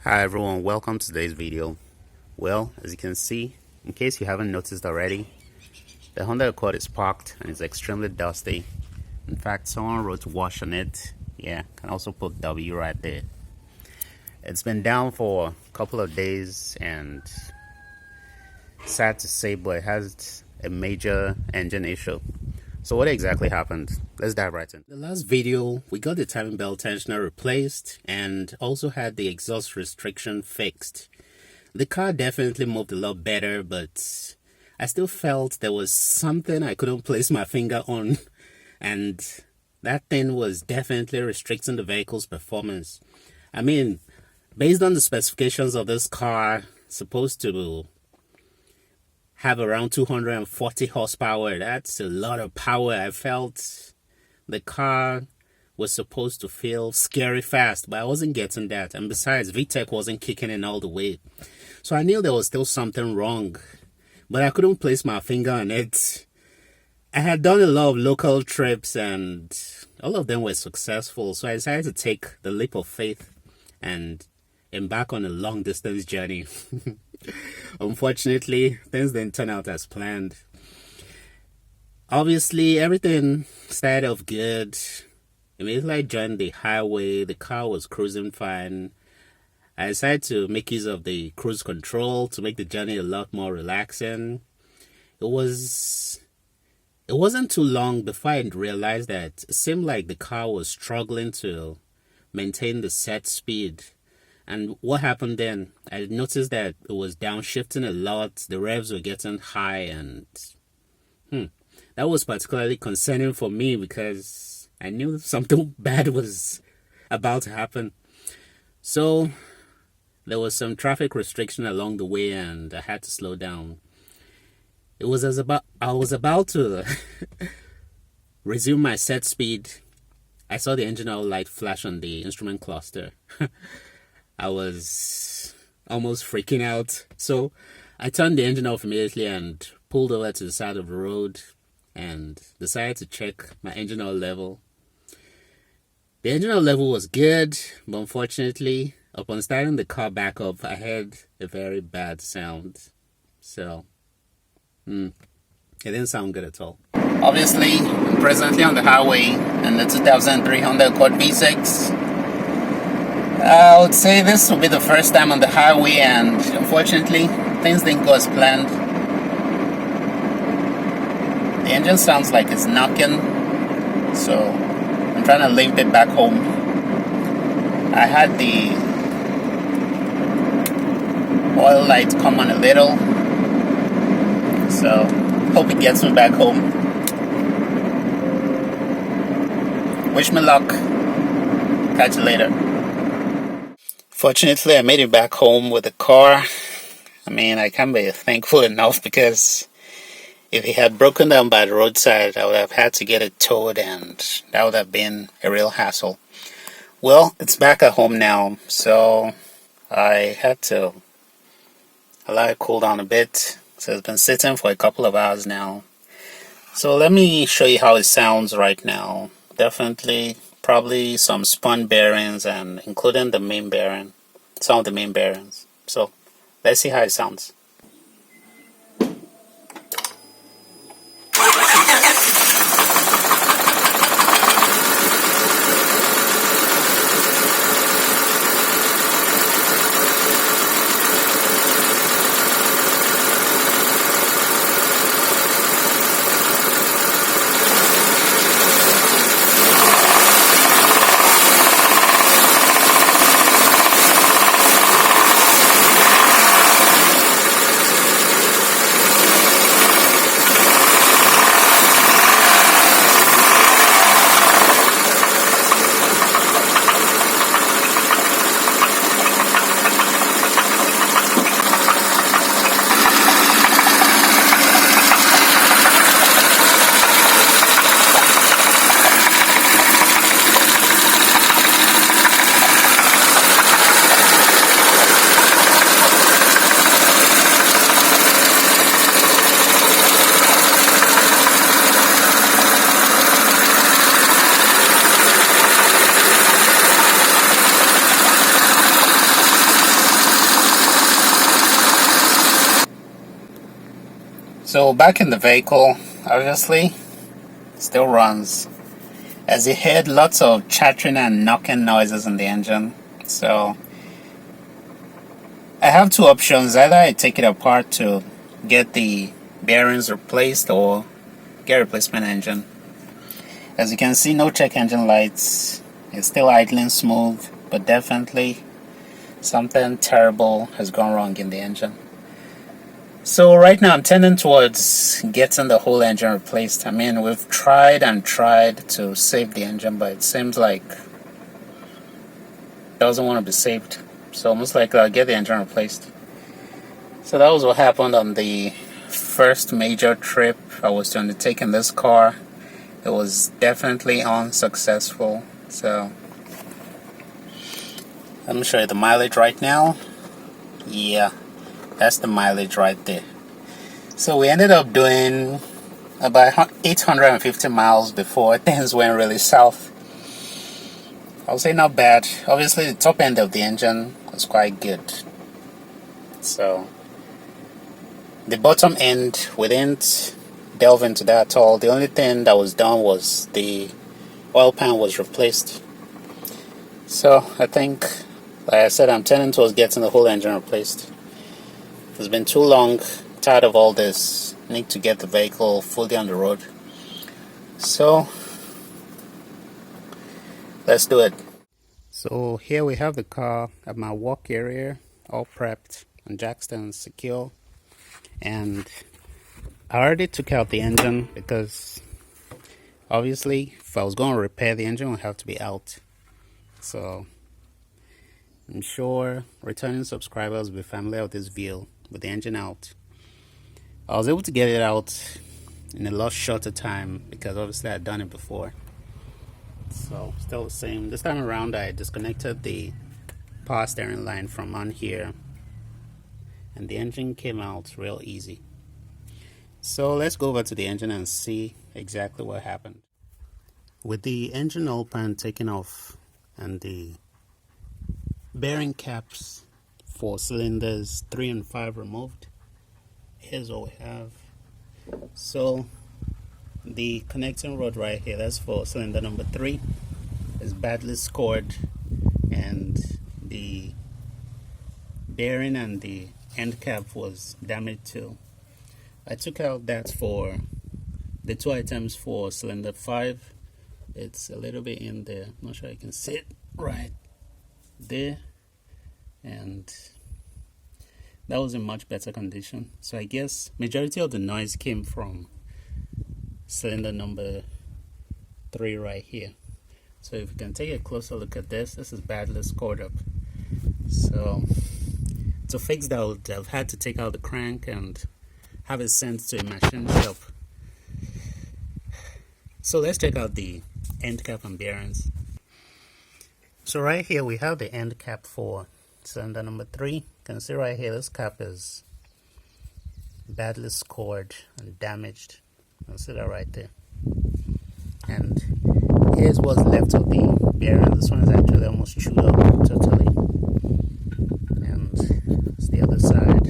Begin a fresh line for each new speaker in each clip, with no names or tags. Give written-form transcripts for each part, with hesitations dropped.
Hi everyone, welcome to today's video. Well, as you can see, in case you haven't noticed already, the Honda Accord is parked and it's extremely dusty. In fact, someone wrote wash on it. Yeah, can also put W right there. It's been down for a couple of days and sad to say, but it has a major engine issue. So what exactly happened? Let's dive right in. The last video, we got the timing belt tensioner replaced and also had the exhaust restriction fixed. The car definitely moved a lot better, but I still felt there was something I couldn't place my finger on, and that thing was definitely restricting the vehicle's performance. I mean, based on the specifications of this car, supposed to have around 240 horsepower. That's a lot of power. I felt the car was supposed to feel scary fast, but I wasn't getting that. And besides, VTEC wasn't kicking in all the way. So I knew there was still something wrong, but I couldn't place my finger on it. I had done a lot of local trips and all of them were successful. So I decided to take the leap of faith and embark on a long distance journey. Unfortunately, things didn't turn out as planned. Obviously, everything started off good. Immediately I joined the highway, the car was cruising fine. I decided to make use of the cruise control to make the journey a lot more relaxing. It wasn't too long before I realized that it seemed like the car was struggling to maintain the set speed. And what happened then? I noticed that it was downshifting a lot. The revs were getting high, and that was particularly concerning for me because I knew something bad was about to happen. So there was some traffic restriction along the way, and I had to slow down. I was about to resume my set speed. I saw the engine oil light flash on the instrument cluster. I was almost freaking out. So I turned the engine off immediately and pulled over to the side of the road and decided to check my engine oil level. The engine oil level was good, but unfortunately, upon starting the car back up, I heard a very bad sound. So, it didn't sound good at all. Obviously, I'm presently on the highway in the 2003 Honda Accord V6. I would say this will be the first time on the highway, and unfortunately, things didn't go as planned. The engine sounds like it's knocking, so I'm trying to limp it back home. I had the oil light come on a little, so hope it gets me back home. Wish me luck. Catch you later. Fortunately, I made it back home with the car. I mean, I can't be thankful enough because if it had broken down by the roadside, I would have had to get it towed, and that would have been a real hassle. Well, it's back at home now, so I had to allow it to cool down a bit. So it's been sitting for a couple of hours now. So let me show you how it sounds right now. Definitely probably some spun bearings, and including the main bearing, some of the main bearings. So let's see how it sounds. So back in the vehicle, obviously, still runs. As you heard, lots of chattering and knocking noises in the engine. So I have two options. Either I take it apart to get the bearings replaced or get a replacement engine. As you can see, no check engine lights. It's still idling smooth, but definitely something terrible has gone wrong in the engine. So right now I'm tending towards getting the whole engine replaced. I mean, we've tried and tried to save the engine, but it seems like it doesn't want to be saved. So most likely I'll get the engine replaced. So that was what happened on the first major trip I was to undertake in this car. It was definitely unsuccessful. So let me show you the mileage right now. Yeah, that's the mileage right there. So we ended up doing about 850 miles before things went really south. I'll say not bad. Obviously the top end of the engine was quite good. So the bottom end, we didn't delve into that at all. The only thing that was done was the oil pan was replaced. So I think, like I said, I'm tending towards getting the whole engine replaced. It's been too long, tired of all this. Need to get the vehicle fully on the road. So let's do it. So here we have the car at my work area, all prepped and jack stands secure. And I already took out the engine because obviously if I was going to repair the engine, it would have to be out. So I'm sure returning subscribers will be familiar with this view with the engine out. I was able to get it out in a lot shorter time because obviously I'd done it before. So still the same. This time around I disconnected the power steering line from on here and the engine came out real easy. So let's go over to the engine and see exactly what happened. With the engine oil pan taken off and the bearing caps for cylinders 3 and 5 removed, here's what we have. So the connecting rod right here, that's for cylinder number 3, is badly scored, and the bearing and the end cap was damaged too. I took out that for the two items for cylinder 5. It's a little bit in there, I'm not sure you can see it right there, and that was in much better condition. So I guess majority of the noise came from cylinder number 3 right here. So if you can take a closer look at this is badly scored up. So to fix that, I've had to take out the crank and have it sent to a machine shop. So let's check out the end cap and bearings. So right here we have the end cap for cylinder number 3. You can see right here this cap is badly scored and damaged. You can see that right there. And here's what's left of the bearing. This one is actually almost chewed up totally. And it's the other side.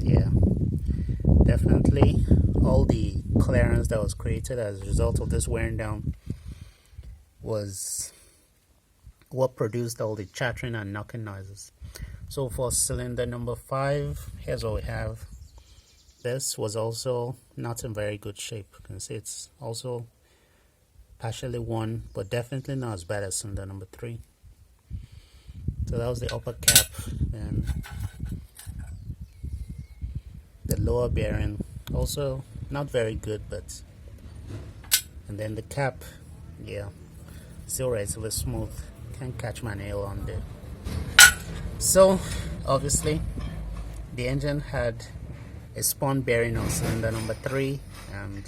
Yeah, definitely all the clearance that was created as a result of this wearing down was what produced all the chattering and knocking noises. So for cylinder number 5, here's what we have. This was also not in very good shape. You can see it's also partially worn, but definitely not as bad as cylinder number 3. So that was the upper cap, and the lower bearing also not very good, but and then the cap, yeah, still relatively smooth. Can't catch my nail on there. So obviously the engine had a spun bearing on cylinder number 3, and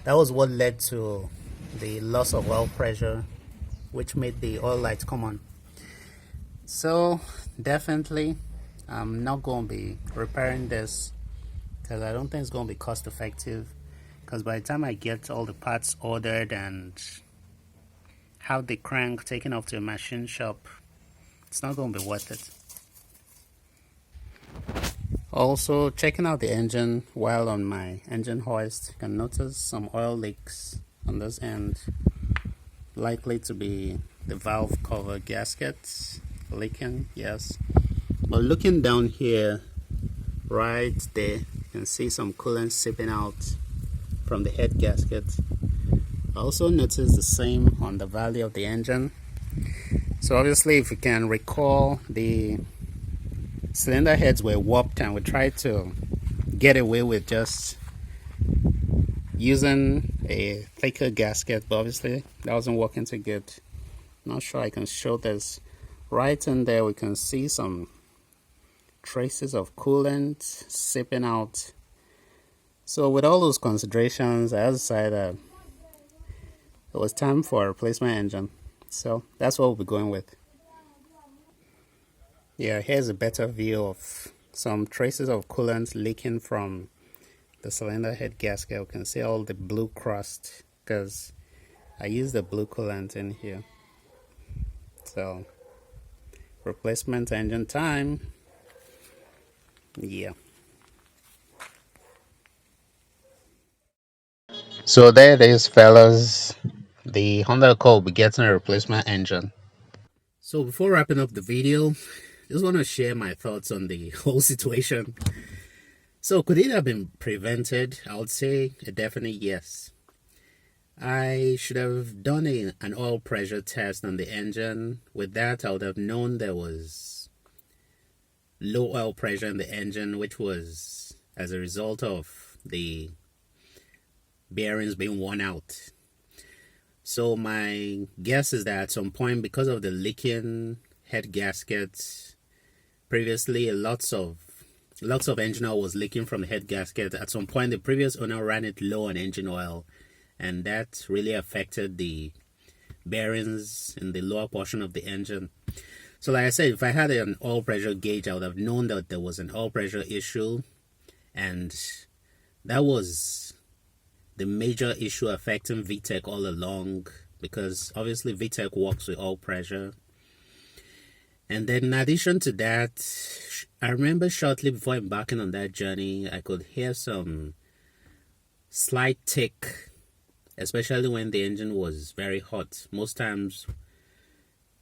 that was what led to the loss of oil pressure, which made the oil lights come on. So definitely I'm not going to be repairing this because I don't think it's going to be cost effective, because by the time I get all the parts ordered and have the crank taken off to a machine shop, it's not going to be worth it. Also, checking out the engine while on my engine hoist, you can notice some oil leaks on this end, likely to be the valve cover gaskets leaking, yes. But looking down here, right there, you can see some coolant seeping out from the head gasket. I also noticed the same on the valley of the engine. So obviously, if you can recall, the cylinder heads were warped and we tried to get away with just using a thicker gasket, but obviously that wasn't working too good. Not sure I can show this. Right in there we can see some traces of coolant seeping out. So with all those considerations, I decided it was time for a replacement engine. So that's what we'll be going with. Yeah, here's a better view of some traces of coolant leaking from the cylinder head gasket. You can see all the blue crust because I used the blue coolant in here. So replacement engine time. Yeah. So there it is, fellas. The Honda Accord will be getting a replacement engine. So before wrapping up the video, just want to share my thoughts on the whole situation. So could it have been prevented? I would say a definite yes. I should have done an oil pressure test on the engine. With that, I would have known there was low oil pressure in the engine, which was as a result of the bearings being worn out. So my guess is that at some point, because of the leaking head gaskets, previously lots of engine oil was leaking from the head gasket. At some point, the previous owner ran it low on engine oil, and that really affected the bearings in the lower portion of the engine. So like I said, if I had an oil pressure gauge, I would have known that there was an oil pressure issue, and that was the major issue affecting VTEC all along, because obviously VTEC works with oil pressure. And then in addition to that, I remember shortly before embarking on that journey, I could hear some slight tick, especially when the engine was very hot. Most times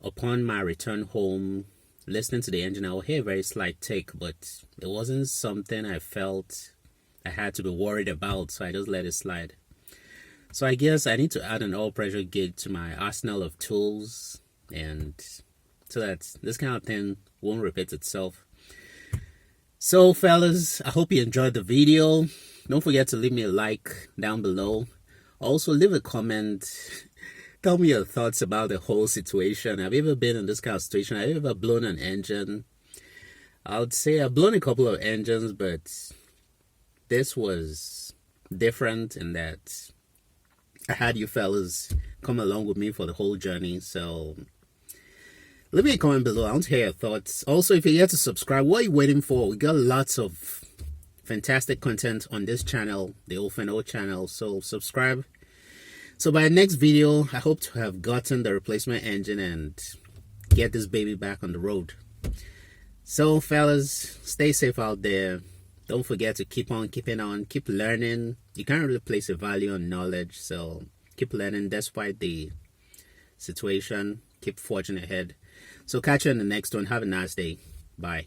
upon my return home, listening to the engine, I would hear a very slight tick, but it wasn't something I felt I had to be worried about, so I just let it slide. So I guess I need to add an oil pressure gauge to my arsenal of tools, and so that this kind of thing won't repeat itself. So fellas, I hope you enjoyed the video. Don't forget to leave me a like down below. Also leave a comment. Tell me your thoughts about the whole situation. Have you ever been in this kind of situation? Have you ever blown an engine? I would say I've blown a couple of engines, but this was different in that I had you fellas come along with me for the whole journey. So leave me a comment below. I want to hear your thoughts. Also, if you're yet to subscribe, what are you waiting for? We got lots of fantastic content on this channel, the Allthough channel. So subscribe. So by the next video, I hope to have gotten the replacement engine and get this baby back on the road. So fellas, stay safe out there. Don't forget to keep on keeping on, keep learning. You can't really place a value on knowledge, so keep learning despite the situation. Keep forging ahead. So catch you in the next one. Have a nice day. Bye.